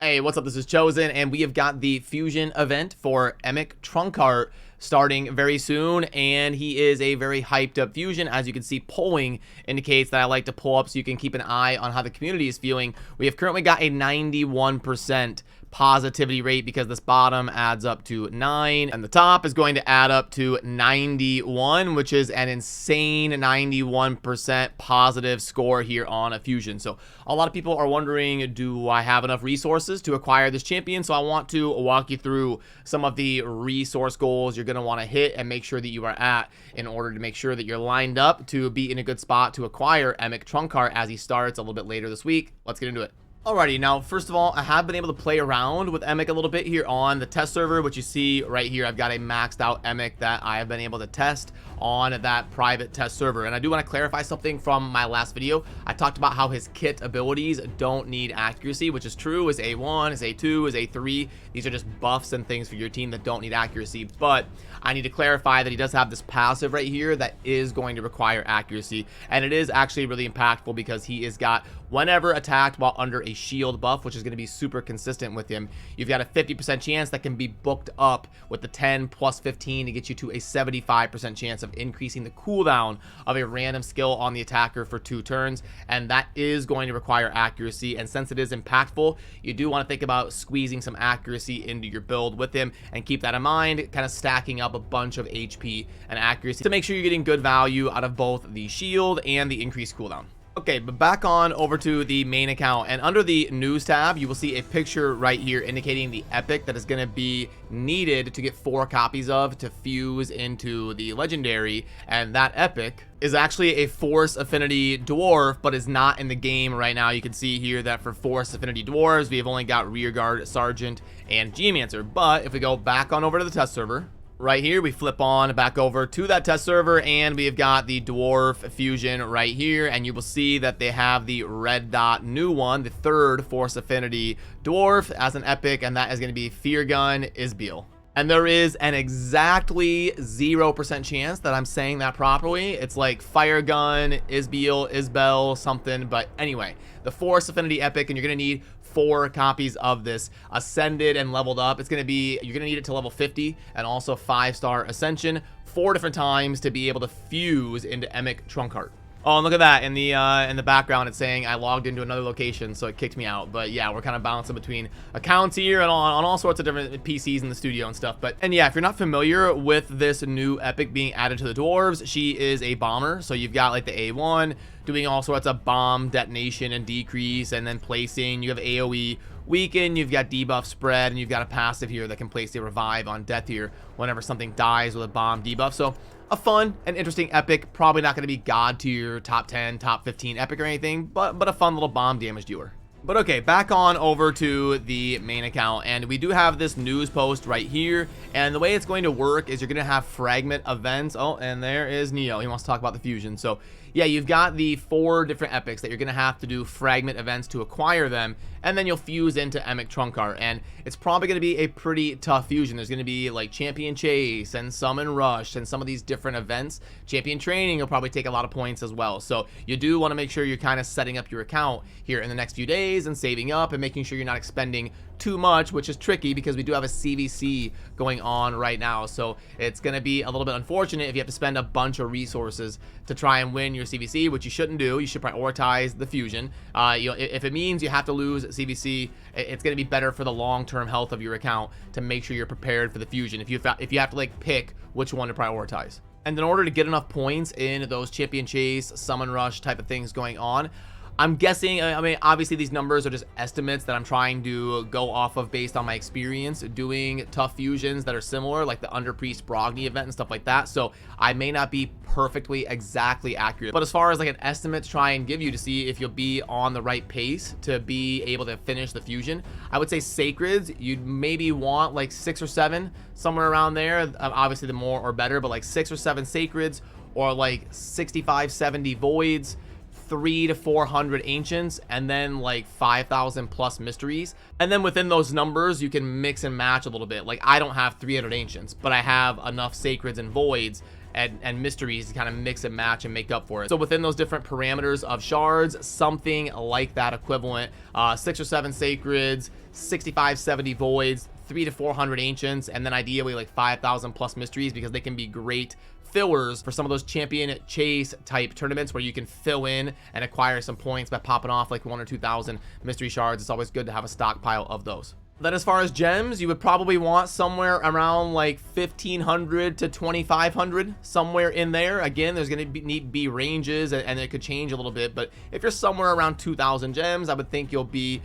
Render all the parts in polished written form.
Hey, what's up? This is Chosen, and we have got the fusion event for Emic Trunkheart starting very soon, and he is a very hyped up fusion. As you can see, polling indicates that I like to pull up so you can keep an eye on how the community is feeling. We have currently got a 91% positivity rate because this bottom adds up to 9 and the top is going to add up to 91, which is an insane 91% positive score here on a fusion. So a lot of people are wondering, do I have enough resources to acquire this champion? So I want to walk you through some of the resource goals you're going to want to hit and make sure that you are at in order to make sure that you're lined up to be in a good spot to acquire Emic Trunkheart as he starts a little bit later this week. Let's get into it. Alrighty, now first of all, I have been able to play around with Emic a little bit here on the test server, which you see right here. I've got a maxed out Emic that I have been able to test on that private test server. And I do want to clarify something from my last video. I talked about how his kit abilities don't need accuracy, which is true. His A1, his A2, his A3, these are just buffs and things for your team that don't need accuracy. But I need to clarify that he does have this passive right here that is going to require accuracy, and it is actually really impactful because he is got whenever attacked while under a shield buff, which is going to be super consistent with him. You've got a 50% chance that can be booked up with the 10 plus 15 to get you to a 75% chance of increasing the cooldown of a random skill on the attacker for 2 turns, and that is going to require accuracy. And since it is impactful, you do want to think about squeezing some accuracy into your build with him, and keep that in mind, kind of stacking up a bunch of HP and accuracy to make sure you're getting good value out of both the shield and the increased cooldown. Okay, but back on over to the main account, and under the news tab, you will see a picture right here indicating the epic that is going to be needed to get 4 copies of to fuse into the legendary. And that epic is actually a Force Affinity Dwarf, but is not in the game right now. You can see here that for Force Affinity Dwarves, we have only got Rearguard, Sergeant, and Geomancer. But if we go back on over to the test server, right here, we flip on back over to that test server, and we have got the dwarf fusion right here, and you will see that they have the red dot new one, the 3rd Force Affinity Dwarf as an epic, and that is going to be Fear Gun Isbiel. And there is an exactly 0% chance that I'm saying that properly. It's like Fire Gun, Isbiel, Isbel, something. But anyway, the Force Affinity epic, and you're going to need 4 copies of this ascended and leveled up. It's going to be, you're going to need it to level 50 and also 5-star ascension 4 different times to be able to fuse into Emic Trunkheart. Oh, and look at that in the background. It's saying I logged into another location, so it kicked me out. But yeah, we're kind of bouncing between accounts here and on all sorts of different PCs in the studio and stuff. And yeah, if you're not familiar with this new epic being added to the dwarves, she is a bomber. So you've got like the A1 doing all sorts of bomb detonation and decrease, and then placing. You have AoE weaken, you've got debuff spread, and you've got a passive here that can place a revive on death here whenever something dies with a bomb debuff. So a fun and interesting epic. Probably not going to be god tier, top 10, top 15 epic or anything, but a fun little bomb damage dealer. But okay, back on over to the main account, and we do have this news post right here, and the way it's going to work is you're going to have fragment events. Oh, and there is Neo. He wants to talk about the fusion. So yeah, you've got the 4 different epics that you're going to have to do fragment events to acquire them, and then you'll fuse into Emic Trunkheart, and it's probably going to be a pretty tough fusion. There's going to be like Champion Chase and Summon Rush and some of these different events. Champion Training will probably take a lot of points as well, so you do want to make sure you're kind of setting up your account here in the next few days and saving up and making sure you're not expending too much, which is tricky because we do have a CVC going on right now. So it's going to be a little bit unfortunate if you have to spend a bunch of resources to try and win your CVC, which you shouldn't do. You should prioritize the fusion. You know, if it means you have to lose CVC, it's going to be better for the long-term health of your account to make sure you're prepared for the fusion if you have to like pick which one to prioritize. And in order to get enough points in those Champion Chase, Summon Rush type of things going on, I'm guessing, I mean, obviously these numbers are just estimates that I'm trying to go off of based on my experience doing tough fusions that are similar, like the Underpriest Brogni event and stuff like that. So I may not be perfectly exactly accurate, but as far as like an estimate to try and give you to see if you'll be on the right pace to be able to finish the fusion, I would say Sacreds, you'd maybe want like 6 or 7, somewhere around there. Obviously the more or better, but like 6 or 7 Sacreds, or like 65, 70 Voids, 300 to 400 ancients, and then like 5,000 plus mysteries. And then within those numbers, you can mix and match a little bit. Like I don't have 300 ancients, but I have enough sacreds and voids and mysteries to kind of mix and match and make up for it. So within those different parameters of shards, something like that equivalent, 6 or 7 sacreds, 65, 70 voids, 300 to 400 ancients, and then ideally like 5,000 plus mysteries, because they can be great fillers for some of those champion chase type tournaments where you can fill in and acquire some points by popping off like 1,000 or 2,000 mystery shards. It's always good to have a stockpile of those. Then as far as gems, you would probably want somewhere around like 1,500 to 2,500, somewhere in there. Again, there's going to be ranges, and it could change a little bit, but if you're somewhere around 2,000 gems, I would think you'll be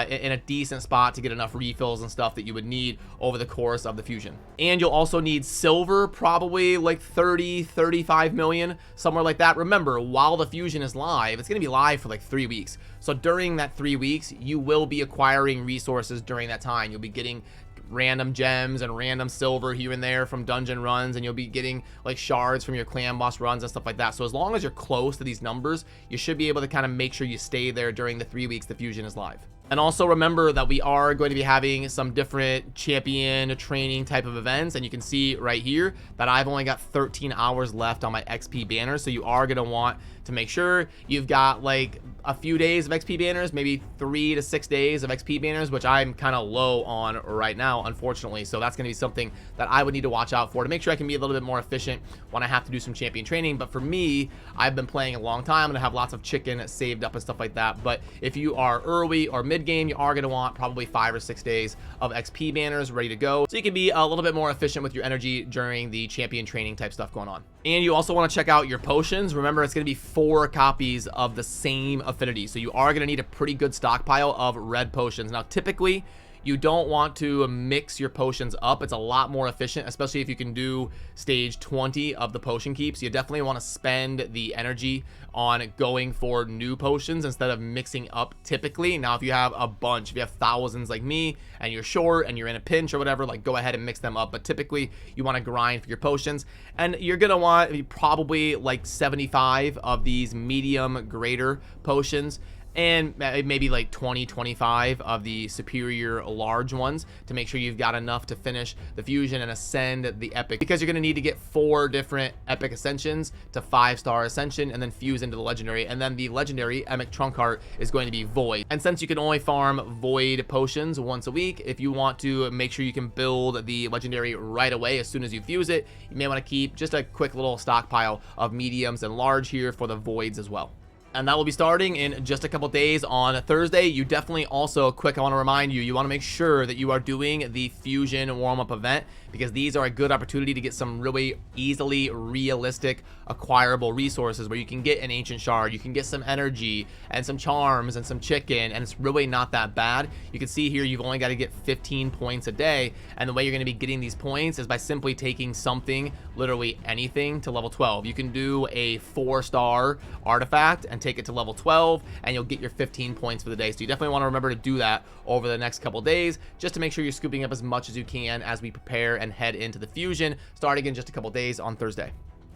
in a decent spot to get enough refills and stuff that you would need over the course of the fusion. And you'll also need silver, probably like 30, 35 million, somewhere like that. Remember, while the fusion is live, it's going to be live for like 3 weeks. So during that 3 weeks, you will be acquiring resources during that time. You'll be getting random gems and random silver here and there from dungeon runs, and you'll be getting like shards from your clan boss runs and stuff like that. So as long as you're close to these numbers, you should be able to kind of make sure you stay there during the 3 weeks the fusion is live. And also remember that we are going to be having some different champion training type of events, and you can see right here that I've only got 13 hours left on my XP banner. So you are going to want to make sure you've got like a few days of XP banners, maybe 3 to 6 days of XP banners, which I'm kind of low on right now, unfortunately. So that's going to be something that I would need to watch out for to make sure I can be a little bit more efficient when I have to do some champion training. But for me, I've been playing a long time and I have lots of chicken saved up and stuff like that. But if you are early or mid game, you are going to want probably 5 or 6 days of XP banners ready to go, so you can be a little bit more efficient with your energy during the champion training type stuff going on. And you also want to check out your potions. Remember, it's going to be 4 copies of the same affinity, so you are going to need a pretty good stockpile of red potions. Now typically you don't want to mix your potions up. It's a lot more efficient, especially if you can do stage 20 of the potion keeps. You definitely want to spend the energy on going for new potions instead of mixing up typically. Now, if you have a bunch, if you have thousands like me and you're short and you're in a pinch or whatever, like go ahead and mix them up. But typically you want to grind for your potions, and you're going to want probably like 75 of these medium greater potions, and maybe like 20, 25 of the superior large ones to make sure you've got enough to finish the fusion and ascend the epic, because you're going to need to get 4 different epic ascensions to 5-star ascension and then fuse into the legendary. And then the legendary Emic Trunkheart is going to be void. And since you can only farm void potions once a week, if you want to make sure you can build the legendary right away as soon as you fuse it, you may want to keep just a quick little stockpile of mediums and large here for the voids as well. And that will be starting in just a couple days on Thursday. You definitely also, I want to remind you, you want to make sure that you are doing the fusion warm-up event, because these are a good opportunity to get some really easily realistic acquirable resources where you can get an ancient shard, you can get some energy and some charms and some chicken, and it's really not that bad. You can see here you've only got to get 15 points a day, and the way you're going to be getting these points is by simply taking something, literally anything, to level 12. You can do a 4-star artifact and take it to level 12, and you'll get your 15 points for the day. So you definitely want to remember to do that over the next couple days, just to make sure you're scooping up as much as you can as we prepare and head into the fusion starting in just a couple days on Thursday.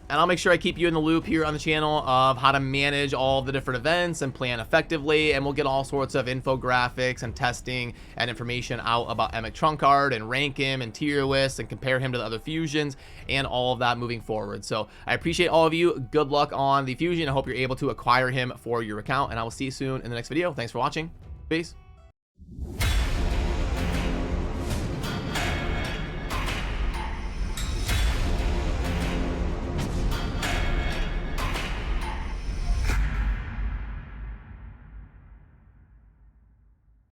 And I'll make sure I keep you in the loop here on the channel of how to manage all the different events and plan effectively, and we'll get all sorts of infographics and testing and information out about Emic Trunkheart and rank him and tier lists and compare him to the other fusions and all of that moving forward. So I appreciate all of you. Good luck on the fusion. I hope you're able to acquire him for your account, and I will see you soon in the next video. Thanks for watching. Peace.